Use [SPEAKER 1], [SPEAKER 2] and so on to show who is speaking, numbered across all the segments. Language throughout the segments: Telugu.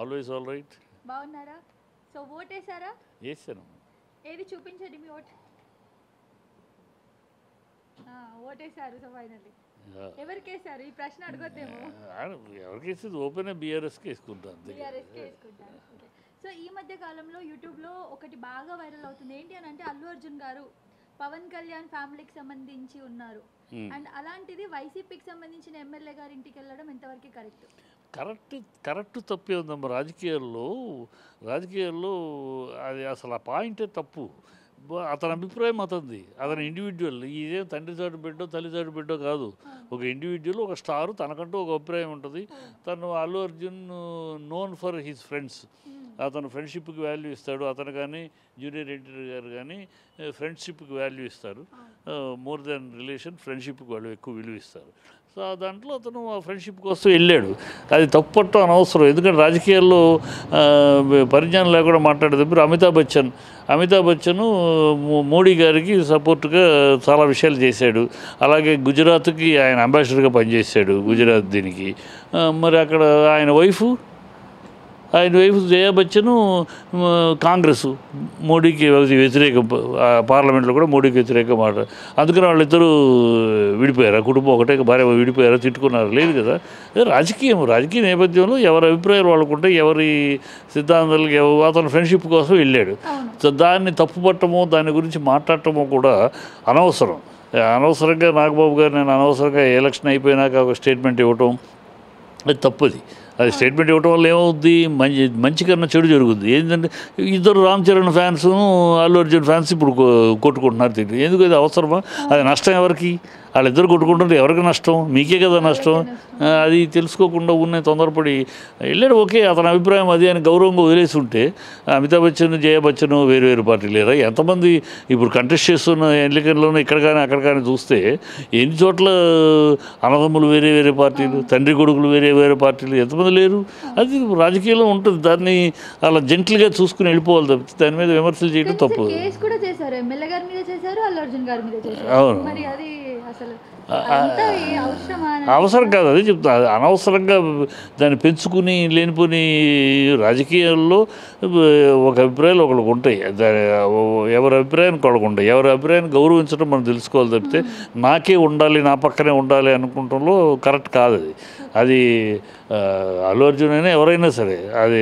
[SPEAKER 1] Always all right.
[SPEAKER 2] బాగున్నారా? సో ఓటేసారా?
[SPEAKER 1] వేసాను.
[SPEAKER 2] ఏది చూపించండి మీ ఓట్. ఓటేసారు. సో ఫైనల్లీ ఎవరికి వేసారు? ఈ ప్రశ్న అడగొద్దేమో.
[SPEAKER 1] ఎవరికి వేసేది ఓపెన్ బీఆర్ఎస్కి వేసుకుంటాను.
[SPEAKER 2] బీఆర్ఎస్కి వేసుకుంటాను. సో ఈ మధ్య కాలంలో యూట్యూబ్లో ఒకటి బాగా వైరల్ అవుతుంది. ఏంటి అని అంటే అల్లు అర్జున్ గారు పవన్ కళ్యాణ్ ఫ్యామిలీకి సంబంధించి ఉన్నారు అండ్ అలాంటిది వైసీపీకి సంబంధించిన ఎమ్మెల్యే గారి ఇంటికి వెళ్ళడం ఎంతవరకు
[SPEAKER 1] కరెక్ట్ తప్పే ఉందమ్మా. రాజకీయాల్లో అది అసలు ఆ పాయింటే తప్పు. అతని అభిప్రాయం అతనిది, అతని ఇండివిజువల్. ఇదేం తండ్రి చాటు బిడ్డో తల్లి చాటు బిడ్డో కాదు. ఒక ఇండివిజువల్, ఒక స్టార్, తనకంటూ ఒక అభిప్రాయం ఉంటుంది. తను Allu Arjun known for his friends. అతను ఫ్రెండ్షిప్కి వాల్యూ ఇస్తాడు. అతను కానీ జూనియర్ ఎన్టీఆర్ గారు కానీ ఫ్రెండ్షిప్కి వాల్యూ ఇస్తారు. మోర్ దెన్ రిలేషన్, ఫ్రెండ్షిప్కి వాళ్ళు ఎక్కువ విలువ ఇస్తారు. సో దాంట్లో అతను ఆ ఫ్రెండ్షిప్ కోసం వెళ్ళాడు. అది తప్పట్టం అనవసరం. ఎందుకంటే రాజకీయాల్లో పరిజ్ఞానం లేకుండా మాట్లాడేటప్పుడు అమితాబ్ బచ్చన్ మోడీ గారికి సపోర్ట్గా చాలా విషయాలు చేశాడు. అలాగే గుజరాత్కి ఆయన అంబాసిడర్గా పనిచేశాడు, గుజరాత్ దీనికి. మరి అక్కడ ఆయన వైఫ్ జయా బచ్చన్ కాంగ్రెస్, మోడీకి వ్యతిరేకం. పార్లమెంట్లో కూడా మోడీకి వ్యతిరేకం మాట. అందుకని వాళ్ళిద్దరూ విడిపోయారు. ఆ కుటుంబం ఒకటే భార్య విడిపోయారు, తిట్టుకున్నారు. లేదు కదా. రాజకీయ నేపథ్యంలో ఎవరి అభిప్రాయాలు వాళ్ళకుంటే, ఎవరి సిద్ధాంతాలకి అతను ఫ్రెండ్షిప్ కోసం వెళ్ళాడు. సో దాన్ని తప్పుపట్టమో దాని గురించి మాట్లాడటమో కూడా అనవసరంగా నాగబాబు గారు నేను అనవసరంగా ఎలక్షన్ అయిపోయినాక ఒక స్టేట్మెంట్ ఇవ్వటం అది తప్పది. అది స్టేట్మెంట్ ఇవ్వటం వల్ల ఏమవుద్ది, మంచి కన్నా చెడు జరుగుద్ది. ఏంటంటే ఇద్దరు రామ్ చరణ్ ఫ్యాన్స్, అల్లు అర్జున్ ఫ్యాన్స్ ఇప్పుడు కొట్టుకుంటున్నారు. తిరిగి ఎందుకు? అది అవసరమా? అది నష్టం ఎవరికి? వాళ్ళిద్దరు కొట్టుకుంటుంటే ఎవరికి నష్టం? మీకే కదా నష్టం. అది తెలుసుకోకుండా తొందరపడి వెళ్ళాడు. ఓకే, అతని అభిప్రాయం అది అని గౌరవంగా వదిలేసి ఉంటే అమితాబ్ బచ్చన్, జయా బచ్చన్ వేరు పార్టీ లేరా? ఎంతమంది ఇప్పుడు కంటెస్ట్ చేస్తున్న ఎన్నికల్లోనూ ఇక్కడ కానీ అక్కడ కానీ చూస్తే ఎన్ని చోట్ల అన్నదమ్ములు వేరే పార్టీలు, తండ్రి కొడుకులు వేరే పార్టీలు, ఎంతమంది లేరు? అది రాజకీయంలో ఉంటుంది. దాన్ని అలా జెంట్లుగా చూసుకుని వెళ్ళిపోవాలి తప్పితే దాని మీద విమర్శలు చేయడం తప్పు. అవును, అవసరం కాదు. అదే చెప్తా. అనవసరంగా దాన్ని పెంచుకుని లేనిపోని రాజకీయాల్లో ఒక అభిప్రాయాలు ఒకరికి ఉంటాయి. ఎవరి అభిప్రాయానికి ఒకరికి ఉంటాయి. ఎవరి అభిప్రాయాన్ని గౌరవించడం మనం తెలుసుకోవాలి తప్పితే నాకే ఉండాలి, నా పక్కనే ఉండాలి అనుకుంటంలో కరెక్ట్ కాదు. అది అల్లు అర్జున్ అయినా ఎవరైనా సరే అది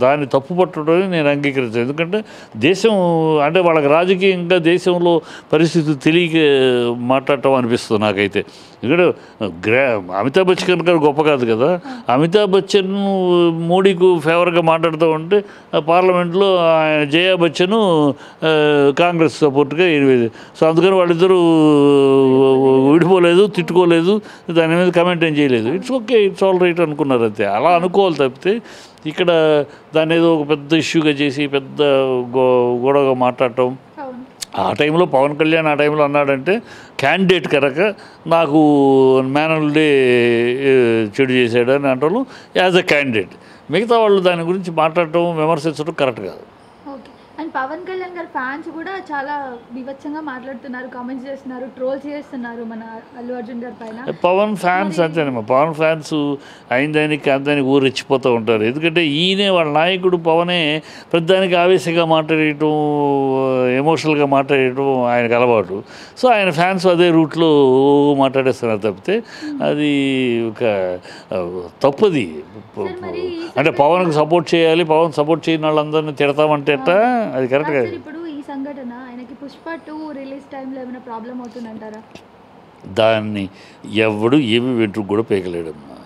[SPEAKER 1] దాన్ని తప్పు పట్టడం నేను అంగీకరించాను. ఎందుకంటే దేశం అంటే వాళ్ళకి రాజకీయంగా దేశంలో పరిస్థితులు తెలియక మాట్లాడటం అనిపిస్తుంది నాకైతే. ఇక్కడ అమితాబ్ బచ్చన్ గారు గొప్ప కాదు కదా. అమితాబ్ బచ్చన్ మోడీకి ఫేవర్గా మాట్లాడుతూ ఉంటే పార్లమెంట్లో జయా బచ్చన్ కాంగ్రెస్ సపోర్ట్గా 8. సో అందుకని వాళ్ళిద్దరూ విడిపోలేదు, తిట్టుకోలేదు, దాని మీద కమెంట్ ఏం చేయలేదు. It's okay, it's all right అనుకున్నారు అంతే. అలా అనుకోవాలి తప్పితే ఇక్కడ దాన్ని ఏదో ఒక పెద్ద ఇష్యూగా చేసి పెద్ద గొడవగా మాట్లాడటం. ఆ టైంలో పవన్ కళ్యాణ్ ఆ టైంలో అన్నాడంటే క్యాండిడేట్ కనుక నాకు మేనల్ డే చెడు చేశాడని అంటారు యాజ్ అ క్యాండిడేట్. మిగతా వాళ్ళు దాని గురించి మాట్లాడటం, విమర్శించడం కరెక్ట్ కాదు.
[SPEAKER 2] అండ్ పవన్ కళ్యాణ్ గారి ఫ్యాన్స్ కూడా చాలా వివచ్చంగా మాట్లాడుతున్నారు, కామెంట్స్ చేస్తున్నారు, ట్రోల్స్ చేస్తున్నారు మన అల్లు అర్జున్ గారి పైన.
[SPEAKER 1] పవన్ ఫ్యాన్స్ అంతేనమ్మా. పవన్ ఫ్యాన్స్ అందానికి ఊరెచ్చిపోతూ ఉంటారు. ఎందుకంటే ఈయనే వాళ్ళ నాయకుడు పవనే ప్రతిదానికి ఆవేశంగా మాట్లాడేయటం, ఎమోషనల్గా మాట్లాడేయటం ఆయనకు అలవాటు. సో ఆయన ఫ్యాన్స్ అదే రూట్లో మాట్లాడేస్తున్నారు తప్పితే అది ఒక తప్పది. అంటే పవన్కి సపోర్ట్ చేయాలి, పవన్ సపోర్ట్ చేయని వాళ్ళందరినీ తిడతామంటే ఎట్టా? అది కరెక్ట్ కాదు.
[SPEAKER 2] ఇప్పుడు ఈ సంఘటన ఆయనకి పుష్ప 2 రిలీజ్ టైంలో ఏమైనా ప్రాబ్లం అవుతుందంటారా?
[SPEAKER 1] దాన్ని ఎవడు ఏమి వెంట్రుకు కూడా పేకలేడమ్మా.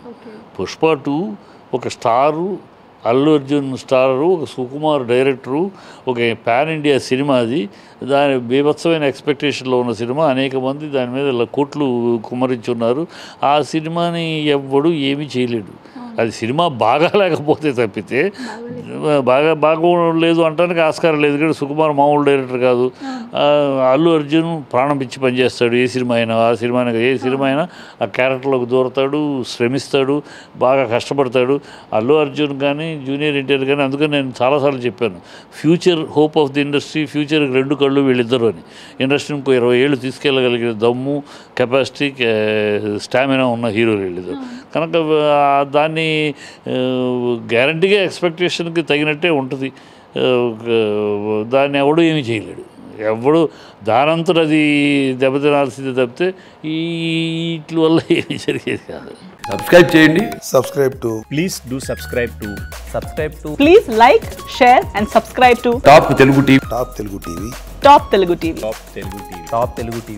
[SPEAKER 1] పుష్ప 2 ఒక స్టారు, అల్లు అర్జున్ స్టారు, ఒక సుకుమార్ డైరెక్టరు, ఒక పాన్ ఇండియా సినిమా. అది దాని బీభత్సమైన ఎక్స్పెక్టేషన్లో ఉన్న సినిమా. అనేక మంది దాని మీద కోట్లు కుమ్మరించున్నారు. ఆ సినిమాని ఎవ్వడు ఏమీ చేయలేడు. అది సినిమా బాగా లేకపోతే తప్పితే బాగోలేదు అంటానికి ఆస్కారం లేదు. కానీ సుకుమార్ మామూలు డైరెక్టర్ కాదు. అల్లు అర్జున్ ప్రాణం పిచ్చి పనిచేస్తాడు. ఏ సినిమా అయినా ఏ సినిమా అయినా ఆ క్యారెక్టర్లోకి దూరతాడు, శ్రమిస్తాడు, బాగా కష్టపడతాడు. అల్లు అర్జున్ కానీ జూనియర్ ఎన్టీఆర్ కానీ. అందుకని నేను చాలాసార్లు చెప్పాను, future hope of the industry, ఫ్యూచర్కి 2 కళ్ళు వీళ్ళిద్దరు అని. ఇండస్ట్రీని 20 ఏళ్ళు తీసుకెళ్ళగలిగిన దమ్ము, కెపాసిటీ, స్టామినా ఉన్న హీరోలు వీళ్ళిద్దరు. కనుక దాన్ని గ్యారంటీగా ఎక్స్పెక్టేషన్కి తగినట్టే ఉంటుంది. దాన్ని ఎవడు ఏమీ చేయలేడు. ఎవడు దానంతట అది దెబ్బతినాల్సిందే తప్పితే వీటి వల్ల ఏమీ జరిగేది కాదు.
[SPEAKER 3] సబ్స్క్రైబ్ చేయండి.
[SPEAKER 4] Please do subscribe to. Please like, share and subscribe to
[SPEAKER 3] top Telugu TV.
[SPEAKER 4] Top Telugu TV.